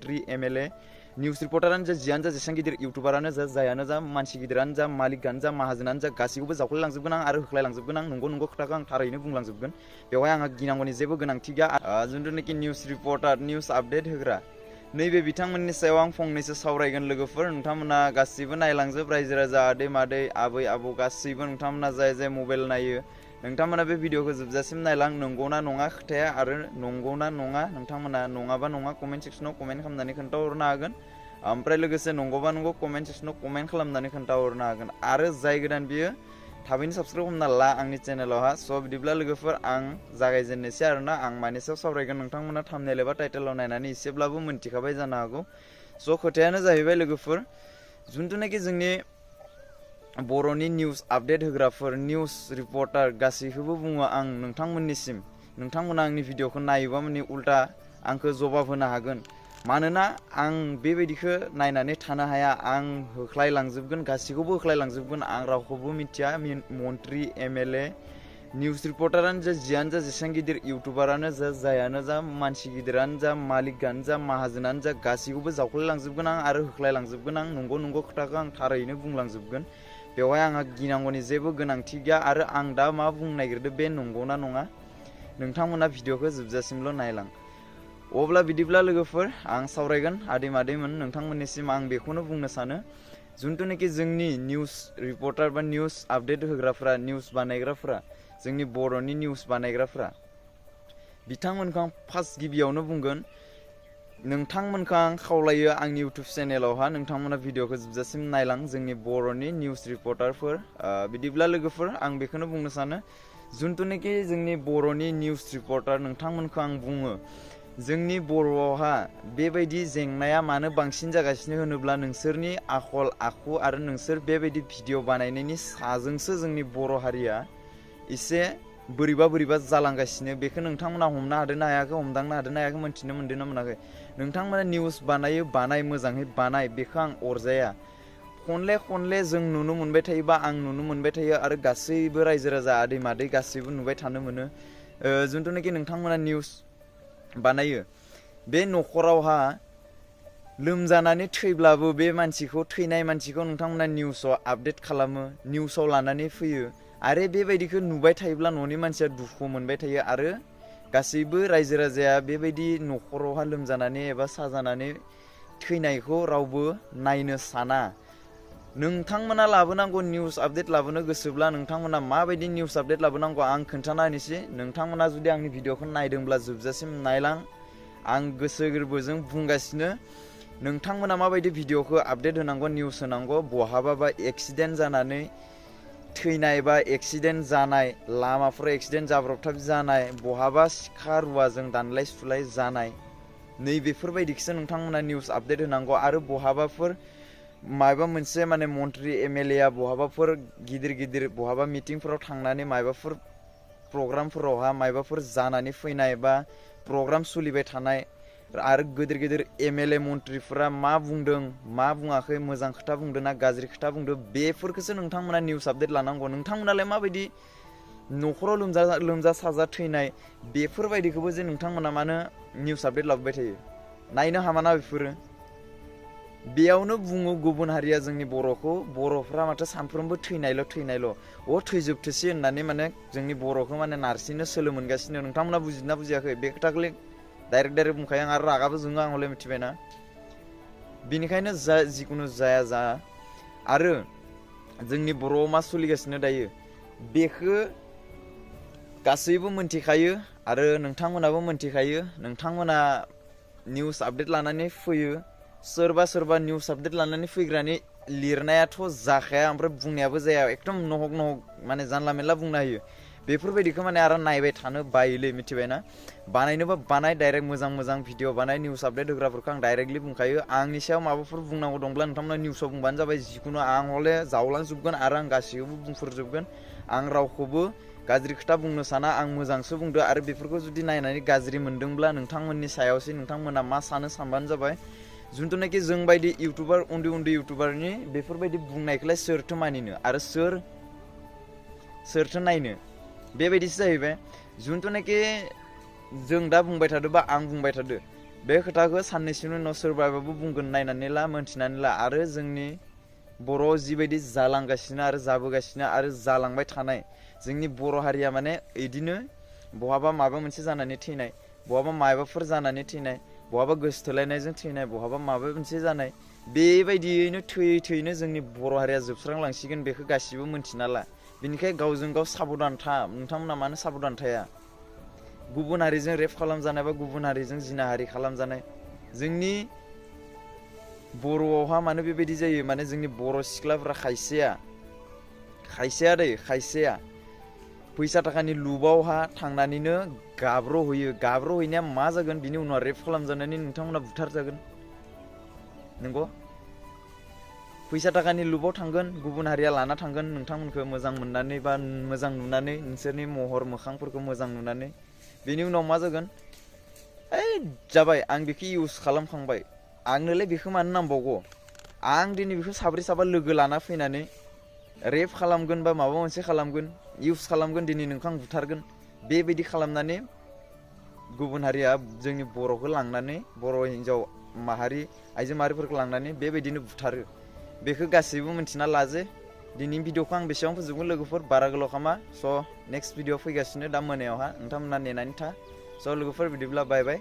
मन्त्रि MLA news रिपर्टारानो जा जियानो जा जेसेबां गिदिर इउटुबारानो जा जायानो जा मानसि गिदिरानो जा मालिकानो जा माहाजोनानो जा गासैखौबो जावख्लायलांजोबगोन आं आरो होख्लायलांजोबगोन आं नंगौ खोथाखौ आं थारैनो बुंलांजोबगोन बेवहाय आंहा गिनांगौनि जेबो गोनांथि गैया जिथुनाखि निउस रिपर्टार निउस आपडेट होग्रा नैबे बिथांमोननि सायाव आं फंनैसो सावरायगोन लोगोफोर नोंथांमोना गासिबो नायलांजोब रायजो राजा आदै मादै आबै आबौ गासिबो नोंथांमोना जाय मबाइल नायो नोंथांमोना बे भिडिअखौ जोबजासिम नायलां नंगौना नङा खोथाया आरो नंगौना नङा नोंथांमोना नङाबा नङा कमेन्ट सेक्सनाव कमेन्ट खालामनानै खोन्थाहरनो हागोन ओमफ्राय लोगोसे नंगौबा नंगौ कमेन्ट सेक्सनाव कमेन्ट खालामनानै खोन्थाहरनो हागोन आरो जाय गोदान बियो थाबैनो साबस्क्राइब खालामना ला आंनि चेनेलावहा स' बिदिब्ला लोगोफोर आं जागायजेननोसै आरोना आं मानि सायाव सावरायगोन नोंथांमोना थाम्बनेल एबा टाइटेलाव नायनानै एसेब्लाबो मोनथिखाबाय जानो हागौ स' खोथायानो जाहैबाय लोगोफोर जिथुनाखि जोंनि बर'नि निउस आपडेट होग्राफोर निउस रिपर्टार गासैखौबो बुङो आं नोंथांमोननिसिम नोंथांमोना आंनि भिडिअखौ नायोबा माने उल्टा आंखौ जवाब होनो हागोन मानोना आं बेबायदिखौ नायनानै थानो हाया आं होख्लायलांजोबगोन गासैखौबो होख्लायलांजोबगोन आं रावखौबो मिथिया मन्त्रि एमएलए निउस रिपर्टारानो जा जियानो जा जेसेबां गिदिर इउटुबारानो जा जायानो जा मानसि गिदिरानो जा मालिकानो जा माहाजोनानो जा गासैखौबो जावख्लायलांजोबगोन आं आरो होख्लायलांजोबगोन आं नंगौ खोथाखौ आं थारैनो बुंलांजोबगोन बेवहाय आंहा गिनांगौनि जेबो गोनांथि गैया आरो आं दा मा बुंनो नागिरदों बे नंगौना नङा नोंथांमोना भिडिअखौ जोबजासिमल' नायलां अब्ला बिदिब्ला लोगोफोर आं सावरायगोन आदै मादैमोन नोंथांमोननिसिम आं बेखौनो बुंनो सानो जिथुनाखि जोंनि निउस रिपर्टार बा निउस आपडेट होग्राफ्रा निउस बानायग्राफ्रा जोंनि बर'नि निउस बानायग्राफ्रा बिथांमोनखौ आं फार्स्ट गिबियावनो बुंगोन नोंथांमोनखौ आं खावलायो आंनि इउटुब चेनेलावहा नोंथांमोना भिडिअखौ जोबजासिम नायलां जोंनि बर'नि निउस रिपर्टारफोर बिदिब्ला लोगोफोर आं बेखौनो बुंनो सानो जिथुनाखि जोंनि बर'नि निउस रिपर्टार नोंथांमोनखौ आं बुङो जोंनि बर'आवहा बेबायदि जेंनाया मानो बांसिन जागासिनो होनोब्ला नोंसोरनि आखल आखु आरो नोंसोर बेबायदि भिडिअ बानायनायनि साजोंसो जोंनि बर' हारिया एसे बोरैबा जालांगासिनो बेखौ नोंथांमोना हमनो हादोंना हायाखै हमदांनो हादोंना हायाखै मोन्थिनो मोनदोंना मोनाखै नोंथांमोना निउस बानाय मोजाङै बानाय बेखौ आं अरजाया खनले जों नुनो मोनबाय थायोबा आं नुनो मोनबाय थायो आरो गासैबो रायजो राजा आदै मादै गासैबो नुबाय थानो मोनो जिथुनाखि नोंथांमोना निउस बानायो बे न'खरावहा लोमजानानै थैब्लाबो बे मानसिखौ थैनाय मानसिखौ नोंथांमोना निउसाव आपडेट खालामो निउसाव लानानै फैयो आरो बेबायदिखौ नुबाय थायोब्ला न'नि मानसिया दुखु मोनबाय थायो आरो गासैबो रायजो राजाया बेबायदि न'खरावहा लोमजानानै एबा साजानानै थैनायखौ रावबो नायनो साना नोंथांमोना लाबोनांगौ निउस आपडेट लाबोनो गोसोब्ला नोंथांमोना माबायदि निउस आपडेट लाबोनांगौ आं खोन्थाना होनोसै नोंथांमोना जुदि आंनि भिडिअखौ नायदोंब्ला जोबजासिम नायलां आं गोसो गोरबोजों बुंगासिनो नोंथांमोना माबायदि भिडिअखौ आपडेट होनांगौ निउस होनांगौ बहाबा एक्सिडेन्ट जानानै थैनाय बा एक्सिडेन्ट जानाय लामाफोराव एक्सिडेन्ट जाब्रबथाब जानाय बहाबा सिखा रुवाजों दानलाय सुलाय जानाय नैबेफोरबायदिखौसो नोंथांमोना निउस आपडेट होनांगौ आरो बहाबाफोर माबा मोनसे माने मन्त्रि एमएलए बहाबाफोर गिदिर बहाबा मिटिंफोराव थांनानै माबाफोर प्रग्रामफोरावहा माबाफोर जानानै फैनाय बा प्रग्राम सोलिबाय थानाय आरो गिदिर एमएलए मन्त्रिफोरा मा बुंदों मा बुङाखै मोजां खोथा बुंदों ना गाज्रि खोथा बुंदों बेफोरखौसो नोंथांमोना निउस आपडेट लानांगौ नोंथांमोनालाय माबायदि न'खराव लोमजा साजा थैनाय बेफोरबायदिखौबो जे नोंथांमोना मानो निउस आपडेट लाबोबाय थायो नायनो हामाना बेफोरो बेयावनो बुङो गुबुन हारिया जोंनि बर'फ्रा माथो सानफ्रोमबो थैनायल' थैजोबथोसै होननानै माने जोंनि बर'खौ माने नारसिननो सोलो मोनगासिनो नोंथांमोना बुजिना बुजियाखै बे खोथाखौलाय डाइरेक्ट बुंखायो आं आरो रागाबो जोङो आं हले मिथिबायना बेनिखायनो जिखुनु जाया आरो जोंनि बर'आव मा सोलिगासिनो दायो बेखौ गासैबो मोनथिखायो आरो नोंथांमोनाबो मोनथिखायो नोंथांमोना निउस आपडेट लानानै फैयो सोरबा निउस आपडेट लानानै फैग्रानि लिरनायाथ' जाखाया ओमफ्राय बुंनायाबो जाया एकदम नहक माने जानला मेनला बुंना होयो बेफोरबायदिखौ माने आरो नायबाय थानो बायोलै मिथिबायना बानायनोबा बानाय डाइरेक्ट मोजां भिडिअ बानाय निउस आपडेट होग्राफोरखौ आं डाइरेक्टलि बुंखायो आंनि सायाव माबाफोर बुंनांगौ दंब्ला नोंथांमोना निउसाव बुंबानो जाबाय जिखुनु आं हले जावलांजोबगोन आरो आं गासैखौबो बुंफोरजोबगोन आं रावखौबो गाज्रि खोथा बुंनो साना आं मोजांसो बुंदो आरो बेफोरखौ जुदि नायनानै गाज्रि मोनदोंब्ला नोंथांमोननि सायावसो नोंथांमोना मा सानबानो जाबाय जिथुनाखि जों बायदि इउटुबार उन्दै इउटुबारनि बेफोरबायदि बुंनायखौलाय सोरथो मानिनो आरो सोरथो नायनो बेबायदिसो जाहैबाय जिथुनाखि जों दा बुंबाय थादो बा आं बुंबाय थादो बे खोथाखौ साननैसोनि उनाव सोरबाबाबो बुंगोन नायनानै ला मोनथिनानै ला आरो जोंनि बर'आव जिबायदि जालांगासिनो आरो जाबोगासिनो आरो जालांबाय थानाय जोंनि बर' हारिया माने इदिनो बहाबा माबा मोनसे जानानै थैनाय बहाबा माबाफोर जानानै थैनाय बहाबा गोसोथोलायनायजों थैनाय बहाबा माबा मोनसे जानाय बेबायदियैनो थैयैनो जोंनि बर' हारिया जोबस्रांलांसिगोन बेखौ गासिबो मोनथिना ला बेनिखाय गावजों गाव साबधान था नोंथांमोना मानो साबधान थाया गुबुन हारिजों रेप खालामजानाय बा गुबुन हारिजों जिनाहारि खालामजानाय जोंनि बर'आवहा मानो बेबायदि जायो माने जोंनि बर' सिख्लाफ्रा खायसेया फैसा थाखानि लुबावहा थांनानैनो गाब्र'हैनाया मा जागोन बिनि उनाव रेप खालामजानानै नोंथांमोना बुथारजागोन नंगौ फैसा थाखानि लुबाव थांगोन गुबुन हारिया लाना थांगोन नोंथांमोनखौ मोजां मोननानै बा मोजां नुनानै नोंसोरनि महर मोखांफोरखौ मोजां नुनानै बेनि उनाव मा जागोन जाबाय आं बेखौ इउस खालामखांबाय आंनोलाय बेखौ मानो नांबावगौ आं दिनै बेखौ साब्रै साबा लोगो लाना फैनानै रेप खालामगोन बा माबा मोनसे खालामगोन इउस खालामगोन दिनै नोंखौ आं बुथारगोन बेबायदि खालामनानै गुबुन हारिया जोंनि बर'खौ लांनानै बर' हिन्जाव माहारि आइजो माहारिफोरखौ लांनानै बेबायदिनो बुथारो बेखौ गासैबो मिन्थिना लाजे दिनैनि भिडिअखौ आं बेसेबां फोजोबगोन लोगोफोर बारा गोलाव खामा स' नेक्स्ट भिडिअ फैगासिनो दा मोनायावहा नोंथांमोना नेनानै था स' लोगोफोर बिदिब्ला बाय बाय